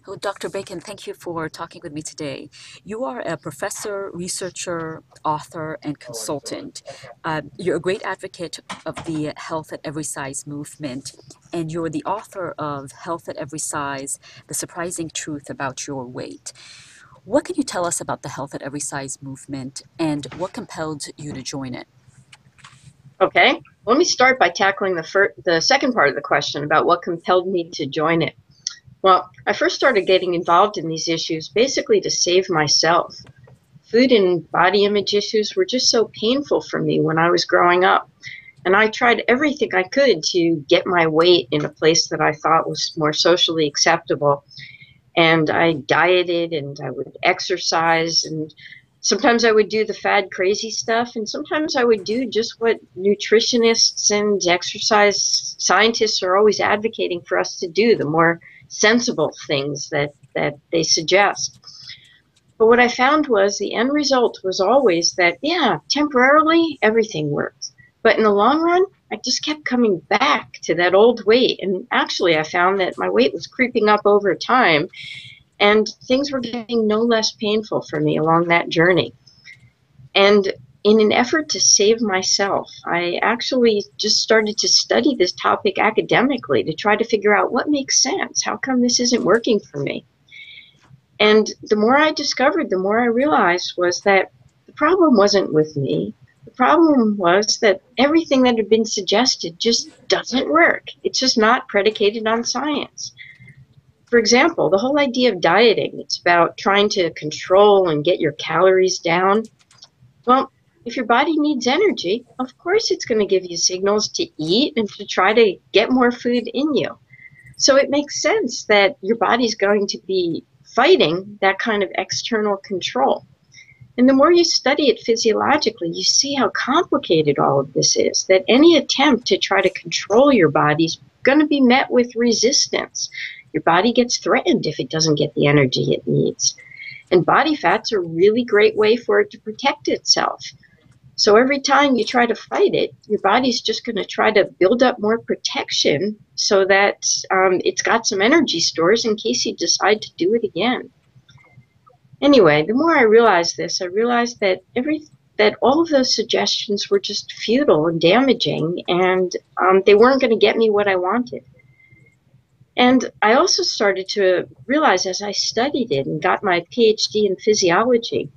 Oh, Dr. Bacon, thank you for talking with me today. You are a professor, researcher, author, and consultant. You're a great advocate of the Health at Every Size movement, and you're the author of Health at Every Size, The Surprising Truth About Your Weight. What can you tell us about the Health at Every Size movement, and what compelled you to join it? Okay, let me start by tackling the second part of the question about what compelled me to join it. Well, I first started getting involved in these issues basically to save myself. Food and body image issues were just so painful for me when I was growing up. And I tried everything I could to get my weight in a place that I thought was more socially acceptable. And I dieted and I would exercise, and sometimes I would do the fad crazy stuff, and sometimes I would do just what nutritionists and exercise scientists are always advocating for us to do, the more sensible things that they suggest. But what I found was the end result was always that, yeah, temporarily everything worked. But in the long run, I just kept coming back to that old weight. And actually, I found that my weight was creeping up over time, and things were getting no less painful for me along that journey. And in an effort to save myself, I actually just started to study this topic academically to try to figure out what makes sense. How come this isn't working for me? And the more I discovered, the more I realized was that the problem wasn't with me. The problem was that everything that had been suggested just doesn't work. It's just not predicated on science. For example, the whole idea of dieting, it's about trying to control and get your calories down. Well, if your body needs energy, of course it's going to give you signals to eat and to try to get more food in you. So it makes sense that your body's going to be fighting that kind of external control. And the more you study it physiologically, you see how complicated all of this is, that any attempt to try to control your body is going to be met with resistance. Your body gets threatened if it doesn't get the energy it needs. And body fat's a really great way for it to protect itself. So every time you try to fight it, your body's just going to try to build up more protection so that it's got some energy stores in case you decide to do it again. Anyway, the more I realized this, I realized that all of those suggestions were just futile and damaging, and they weren't going to get me what I wanted. And I also started to realize as I studied it and got my PhD in physiology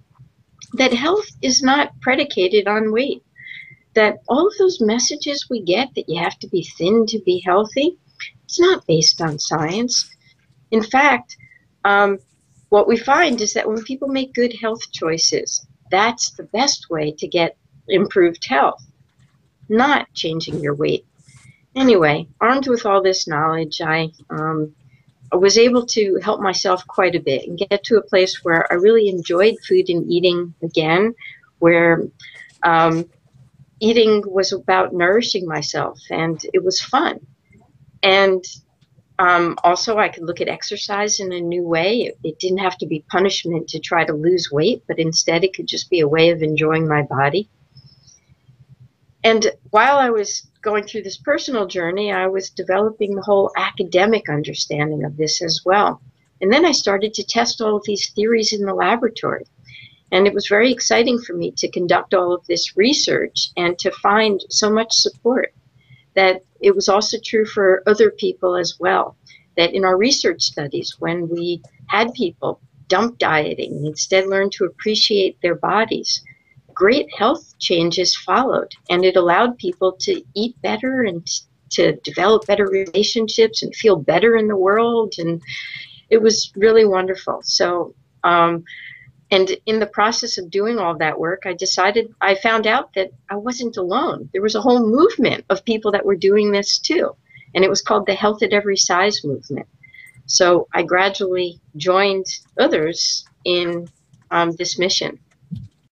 that health is not predicated on weight, that all of those messages we get that you have to be thin to be healthy, it's not based on science. In fact, what we find is that when people make good health choices, that's the best way to get improved health, not changing your weight. Anyway, armed with all this knowledge, I was able to help myself quite a bit and get to a place where I really enjoyed food and eating again, where eating was about nourishing myself and it was fun. And also, I could look at exercise in a new way. It didn't have to be punishment to try to lose weight, but instead it could just be a way of enjoying my body. And while I was going through this personal journey, I was developing the whole academic understanding of this as well. And then I started to test all of these theories in the laboratory. And it was very exciting for me to conduct all of this research and to find so much support, that it was also true for other people as well. That in our research studies, when we had people dump dieting and instead learn to appreciate their bodies, great health changes followed, and it allowed people to eat better and to develop better relationships and feel better in the world, and it was really wonderful. So, and in the process of doing all that work, I found out that I wasn't alone. There was a whole movement of people that were doing this too, and it was called the Health at Every Size movement. So I gradually joined others in this mission.